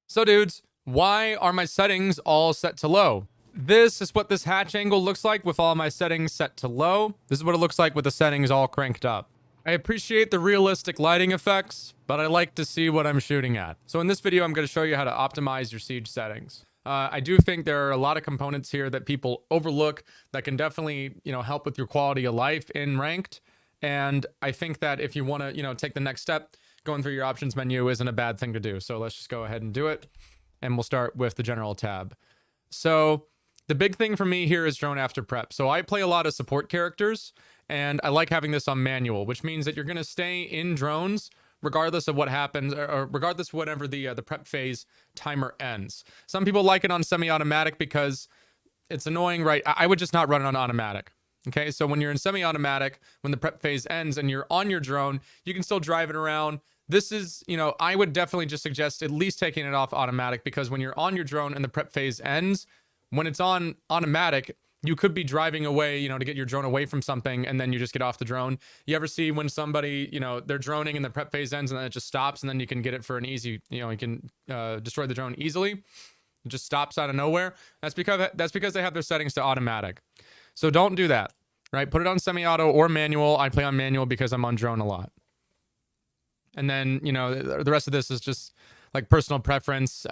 So dudes, why are my settings all set to low? This is what this hatch angle looks like with all my settings set to low. This is what it looks like with the settings all cranked up. I appreciate the realistic lighting effects, but I like to see what I'm shooting at. So in this video, I'm going to show you how to optimize your Siege settings. I do think there are a lot of components here that people overlook that can definitely, help with your quality of life in ranked. And I think that if you want to, take the next step, going through your options menu isn't a bad thing to do. So let's just go ahead and do it. And we'll start with the general tab. So the big thing for me here is drone after prep. So I play a lot of support characters and I like having this on manual, which means that you're going to stay in drones regardless of what happens, or regardless whenever the prep phase timer ends. Some people like it on semi-automatic because it's annoying, right? I would just not run it on automatic. Okay, so when you're in semi-automatic, when the prep phase ends and you're on your drone, you can still drive it around. This is, I would definitely just suggest at least taking it off automatic, because when you're on your drone and the prep phase ends, when it's on automatic, you could be driving away, to get your drone away from something, and then you just get off the drone. You ever see when somebody, they're droning and the prep phase ends and then it just stops, and then you can get it for an easy, you can destroy the drone easily. It just stops out of nowhere. That's because they have their settings to automatic. So don't do that, right? Put it on semi-auto or manual. I play on manual because I'm on drone a lot. And then, the rest of this is just like personal preference.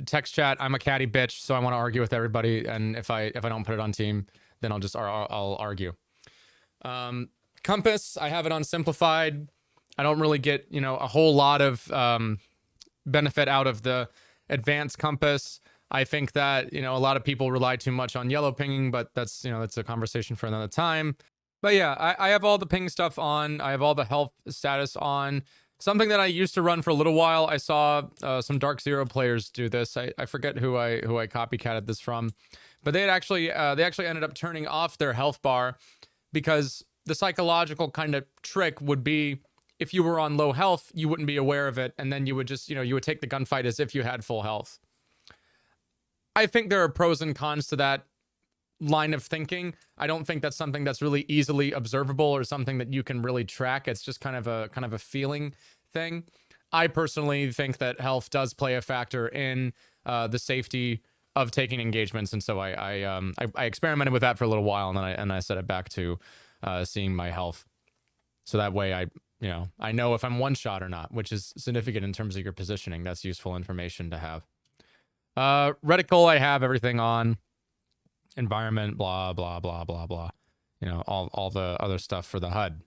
Text chat, I'm a catty bitch, so I want to argue with everybody. And if I don't put it on team, then I'll argue. Compass, I have it on simplified. I don't really get, a whole lot of benefit out of the advanced compass. I think that, a lot of people rely too much on yellow pinging, but that's a conversation for another time. But yeah, I have all the ping stuff on. I have all the health status on. Something that I used to run for a little while. I saw some Dark Zero players do this. I forget who I copycatted this from, but they actually ended up turning off their health bar, because the psychological kind of trick would be, if you were on low health, you wouldn't be aware of it, and then you would just, you would take the gunfight as if you had full health. I think there are pros and cons to that line of thinking. I don't think that's something that's really easily observable or something that you can really track. It's just kind of a feeling thing. I personally think that health does play a factor in the safety of taking engagements, and so I experimented with that for a little while, and I set it back to seeing my health, so that way I know if I'm one shot or not, which is significant in terms of your positioning. That's useful information to have. Reticle, I have everything on. Environment, blah, blah, blah, blah, blah. All the other stuff for the HUD.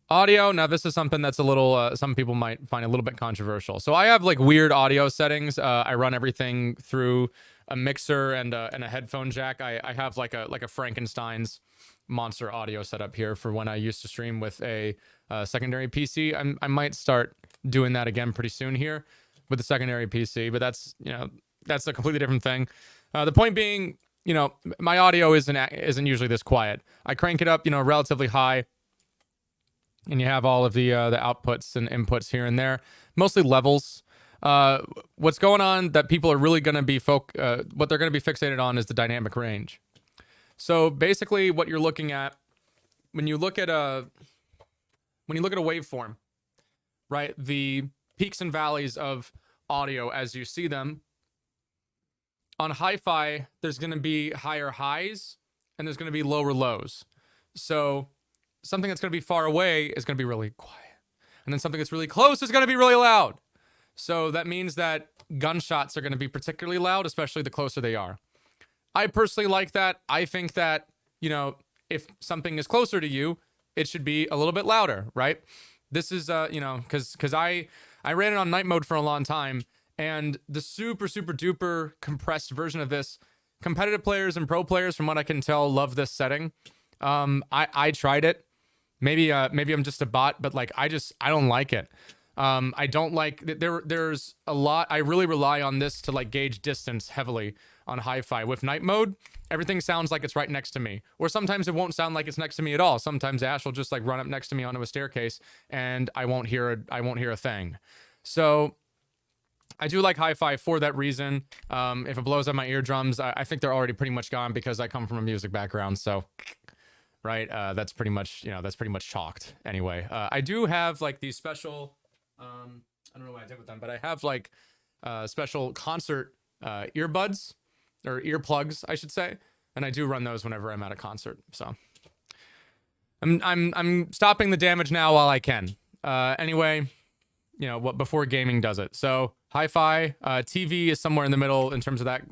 Audio, now this is something that's a little, some people might find a little bit controversial. So I have like weird audio settings. I run everything through a mixer and a headphone jack. I have like a Frankenstein's monster audio setup here for when I used to stream with a secondary PC. I might start doing that again pretty soon here with the secondary PC, but that's a completely different thing. The point being, my audio isn't usually this quiet. I crank it up, relatively high, and you have all of the outputs and inputs here and there, mostly levels. What's going on that people are really going to be what they're going to be fixated on is the dynamic range. So basically, what you're looking at when you look at a waveform, right? The peaks and valleys of audio as you see them. On hi-fi, there's going to be higher highs and there's going to be lower lows. So something that's going to be far away is going to be really quiet. And then something that's really close is going to be really loud. So that means that gunshots are going to be particularly loud, especially the closer they are. I personally like that. I think that, if something is closer to you, it should be a little bit louder, right? This is, because I ran it on night mode for a long time. And the super, super duper compressed version of this, competitive players and pro players, from what I can tell, love this setting. I tried it. Maybe I'm just a bot, but I don't like it. I don't like there's a lot. I really rely on this to gauge distance heavily on hi-fi. With night mode, everything sounds like it's right next to me, or sometimes it won't sound like it's next to me at all. Sometimes Ash will just run up next to me onto a staircase, and I won't hear a thing. So I do like hi-fi for that reason. If it blows out my eardrums, I think they're already pretty much gone because I come from a music background. So, right, that's pretty much chalked anyway. I do have these special, I don't know what I did with them, but I have special concert earbuds, or earplugs, I should say, and I do run those whenever I'm at a concert. So I'm stopping the damage now while I can. Anyway, you know what, before gaming does it. So hi-fi, TV is somewhere in the middle in terms of that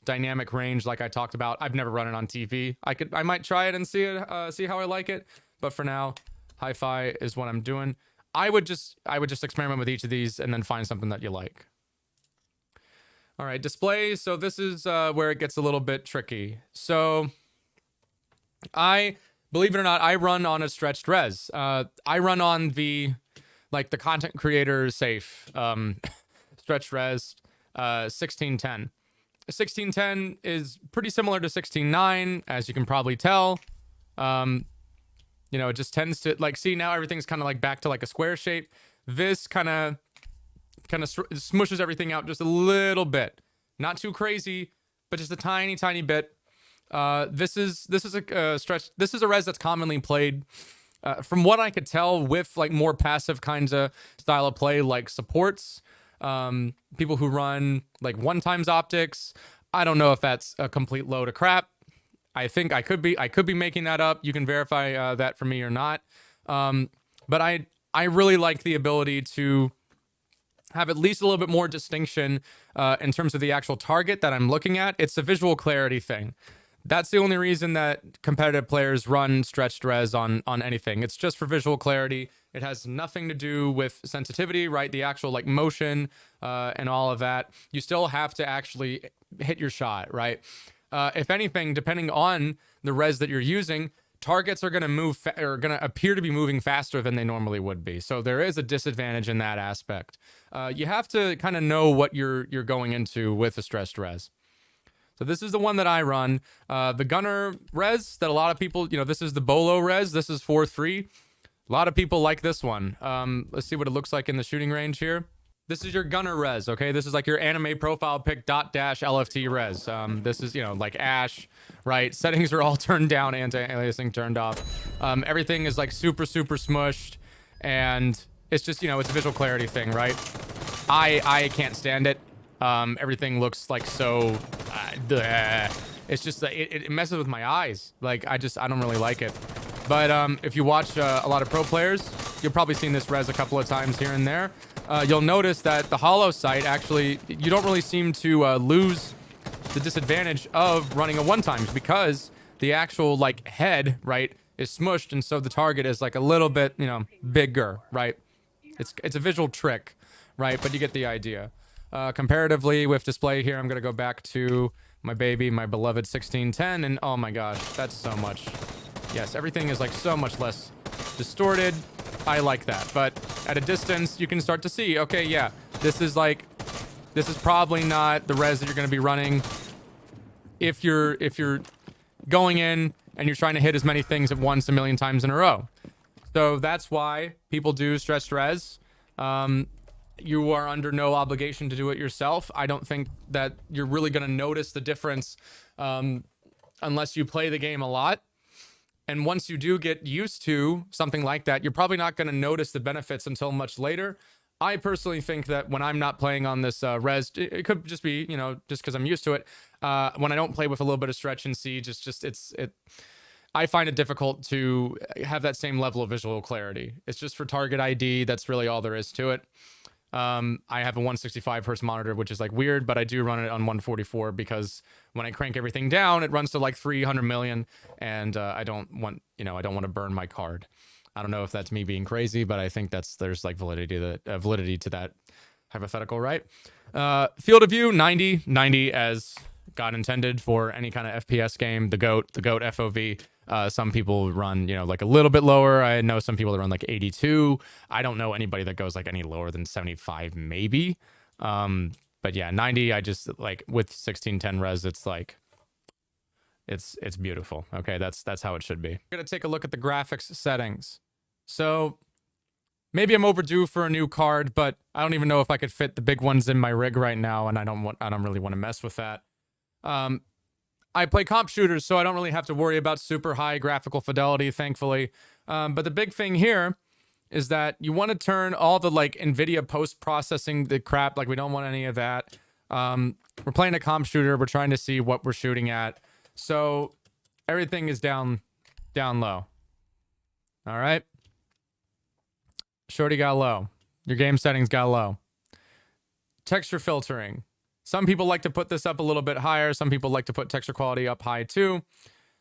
dynamic range, like I talked about. I've never run it on TV. I might try it and see how I like it, but for now, hi-fi is what I'm doing. I would just experiment with each of these and then find something that you like. All right, display. So this is where it gets a little bit tricky. So believe it or not, I run on a stretched res. I run on the content creator safe stretched res 1610. 1610 is pretty similar to 16.9, as you can probably tell. You know, it just tends to see, now everything's kind of like back to like a square shape. This kind of smushes everything out just a little bit, not too crazy, but just a tiny bit. This is a stretch. This is a res that's commonly played, from what I could tell, with like more passive kinds of style of play, like supports, people who run like 1x optics. I don't know if that's a complete load of crap. I think I could be making that up. You can verify that for me or not. But I really like the ability to have at least a little bit more distinction in terms of the actual target that I'm looking at. It's a visual clarity thing. That's the only reason that competitive players run stretched res on anything. It's just for visual clarity. It has nothing to do with sensitivity, right? The actual like motion and all of that. You still have to actually hit your shot, right? If anything, depending on the res that you're using, targets are going to move or going to appear to be moving faster than they normally would be. So there is a disadvantage in that aspect. You have to kind of know what you're going into with a stretched res. So this is the one that I run. The gunner res that a lot of people, you know, this is the Bolo res. This is 4.3. A lot of people like this one. Let's see what it looks like in the shooting range here. This is your gunner res, okay? This is like your anime profile pic .dash LFT res. This is, you know, like Ash, right? Settings are all turned down, anti-aliasing turned off. Everything is like super smushed, and it's just, you know, it's a visual clarity thing, right? I can't stand it. Everything looks like so... it's just, it messes with my eyes. Like, I don't really like it. But if you watch a lot of pro players, you'll probably seen this res a couple of times here and there. You'll notice that the hollow sight, actually, you don't really seem to lose the disadvantage of running a 1x, because the actual like head, right, is smushed, and so the target is like a little bit, you know, bigger, right? It's a visual trick, right? But you get the idea. Comparatively with display here, I'm gonna go back to my baby, my beloved 1610, and oh my gosh, that's so much. Yes, everything is like so much less distorted. I like that, but at a distance, you can start to see, okay, yeah, this is probably not the res that you're going to be running if you're going in and you're trying to hit as many things at once a million times in a row. So that's why people do stretched res. You are under no obligation to do it yourself. I don't think that you're really going to notice the difference unless you play the game a lot. And once you do get used to something like that, you're probably not going to notice the benefits until much later. I personally think that when I'm not playing on this res, it could just be, you know, just because I'm used to it. When I don't play with a little bit of stretch and siege, I find it difficult to have that same level of visual clarity. It's just for target ID. That's really all there is to it. I have a 165 hertz monitor, which is like weird, but I do run it on 144 because when I crank everything down, it runs to like 300 million, and I don't want to burn my card. I don't know if that's me being crazy, but I think there's like validity to that hypothetical, right? Field of view 90 as God intended for any kind of FPS game. The GOAT FOV. Some people run, you know, like a little bit lower. I know some people that run like 82. I don't know anybody that goes like any lower than 75, maybe. But yeah, 90. I just like with 1610 res, it's like it's beautiful. Okay, that's how it should be. I'm gonna take a look at the graphics settings. So maybe I'm overdue for a new card, but I don't even know if I could fit the big ones in my rig right now, and I don't really want to mess with that. I play comp shooters, so I don't really have to worry about super high graphical fidelity, thankfully. But the big thing here is that you want to turn all the like NVIDIA post-processing the crap. Like we don't want any of that. We're playing a comp shooter. We're trying to see what we're shooting at. So everything is down low. All right. Shorty got low. Your game settings got low. Texture filtering. Some people like to put this up a little bit higher. Some people like to put texture quality up high too.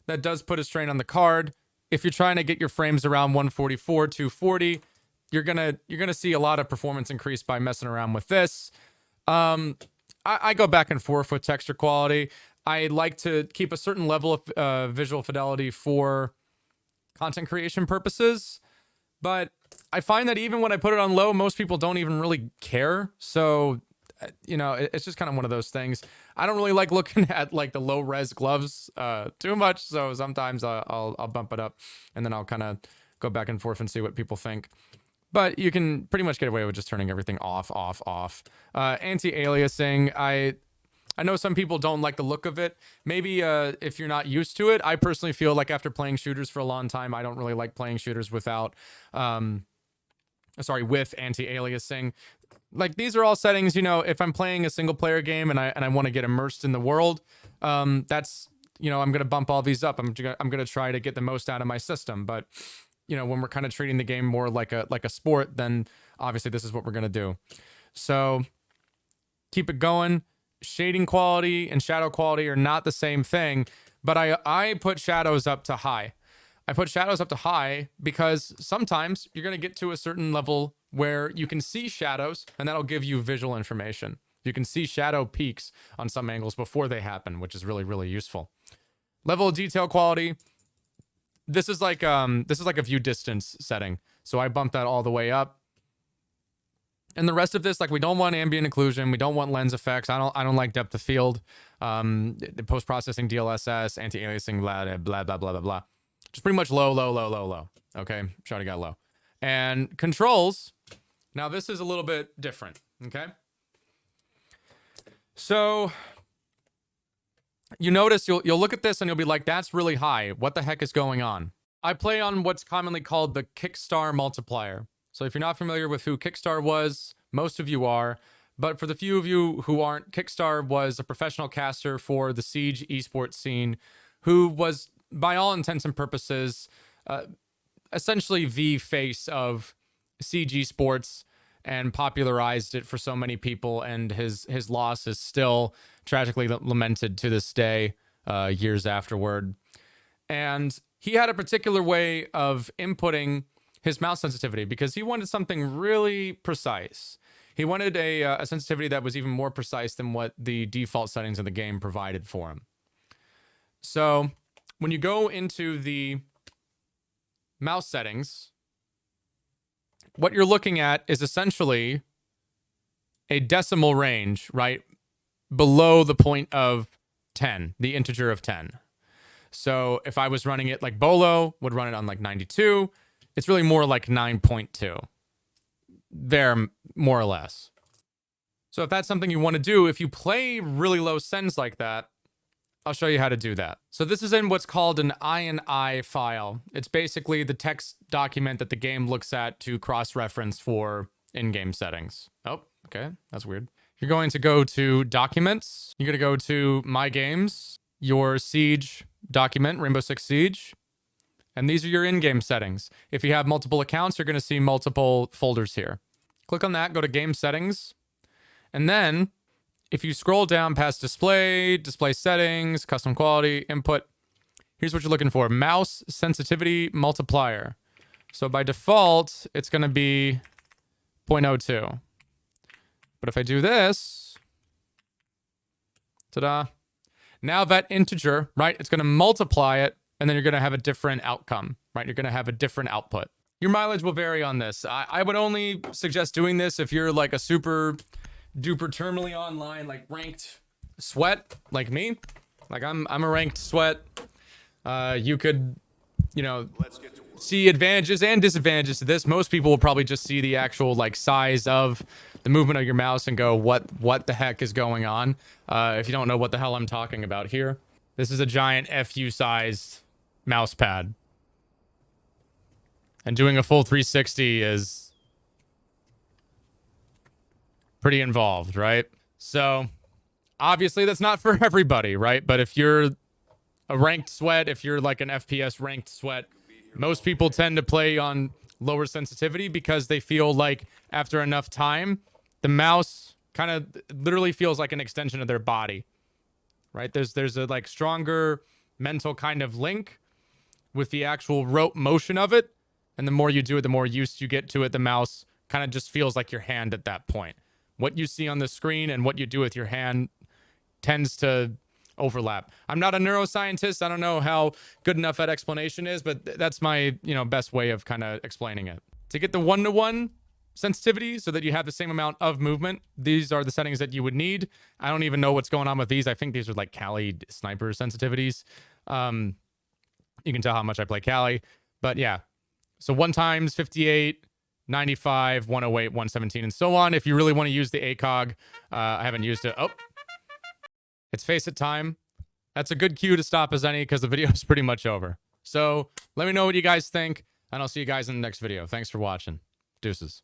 That does put a strain on the card. If you're trying to get your frames around 144, 240, you're gonna see a lot of performance increase by messing around with this. I go back and forth with texture quality. I like to keep a certain level of visual fidelity for content creation purposes, but I find that even when I put it on low, most people don't even really care. So, you know, it's just kind of one of those things. I don't really like looking at like the low res gloves too much. So sometimes I'll bump it up and then I'll kind of go back and forth and see what people think. But you can pretty much get away with just turning everything off. Anti-aliasing. I know some people don't like the look of it. Maybe if you're not used to it. I personally feel like after playing shooters for a long time, I don't really like playing shooters without, with anti-aliasing. Like these are all settings, you know, if I'm playing a single player game and I want to get immersed in the world, that's, you know, I'm going to bump all these up. I'm going to try to get the most out of my system. But, you know, when we're kind of treating the game more like a sport, then obviously this is what we're going to do. So keep it going. Shading quality and shadow quality are not the same thing, but I put shadows up to high. I put shadows up to high because sometimes you're going to get to a certain level where you can see shadows and that'll give you visual information. You can see shadow peaks on some angles before they happen, which is really, really useful. Level of detail quality. This is like a view distance setting. So I bumped that all the way up. And the rest of this, like we don't want ambient occlusion, we don't want lens effects. I don't like depth of field, the post-processing DLSS, anti-aliasing, blah blah blah blah blah blah. Just pretty much low. Okay, shawty got low. And controls. Now this is a little bit different. Okay. So you notice you'll look at this and you'll be like, that's really high. What the heck is going on? I play on what's commonly called the Kickstar multiplier. So if you're not familiar with who Kickstar was, most of you are, but for the few of you who aren't, Kickstar was a professional caster for the Siege esports scene who was, by all intents and purposes, essentially the face of Siege esports and popularized it for so many people, and his loss is still tragically lamented to this day, years afterward. And he had a particular way of inputting his mouse sensitivity because he wanted something really precise. He wanted a sensitivity that was even more precise than what the default settings of the game provided for him. So when you go into the mouse settings, what you're looking at is essentially a decimal range, right? Below the point of 10, the integer of 10. So if I was running it like Bolo, would run it on like 92. It's really more like 9.2. There, more or less. So if that's something you want to do, if you play really low sends like that, I'll show you how to do that. So this is in what's called an INI file. It's basically the text document that the game looks at to cross-reference for in-game settings. Oh, okay, that's weird. You're going to go to Documents. You're going to go to My Games, your Siege document, Rainbow Six Siege. And these are your in-game settings. If you have multiple accounts, you're going to see multiple folders here. Click on that, go to Game Settings. And then, if you scroll down past Display, Display Settings, Custom Quality, Input, here's what you're looking for. Mouse Sensitivity Multiplier. So by default, it's going to be 0.02. But if I do this, ta-da, now that integer, right, it's going to multiply it, and then you're going to have a different outcome, right? You're going to have a different output. Your mileage will vary on this. I would only suggest doing this if you're like a super duper terminally online, like ranked sweat, like me. Like I'm a ranked sweat. You could, you know, see advantages and disadvantages to this. Most people will probably just see the actual like size of the movement of your mouse and go, what the heck is going on? If you don't know what the hell I'm talking about here, this is a giant FU sized mouse pad. And doing a full 360 is pretty involved, right? So obviously that's not for everybody, right? But if you're a ranked sweat, if you're like an FPS ranked sweat, most people tend to play on lower sensitivity because they feel like after enough time, the mouse kind of literally feels like an extension of their body, right? There's a like stronger mental kind of link with the actual rope motion of it. And the more you do it, the more used you get to it. The mouse kind of just feels like your hand at that point. What you see on the screen and what you do with your hand tends to overlap. I'm not a neuroscientist. I don't know how good enough that explanation is, but that's my, best way of kind of explaining it. To get the 1-to-1 sensitivity so that you have the same amount of movement, these are the settings that you would need. I don't even know what's going on with these. I think these are like Kali sniper sensitivities. You can tell how much I play Kali, but yeah. So 1 times 58, 95, 108, 117, and so on. If you really want to use the ACOG, I haven't used it. Oh, it's face it time. That's a good cue to stop as any because the video is pretty much over. So let me know what you guys think, and I'll see you guys in the next video. Thanks for watching. Deuces.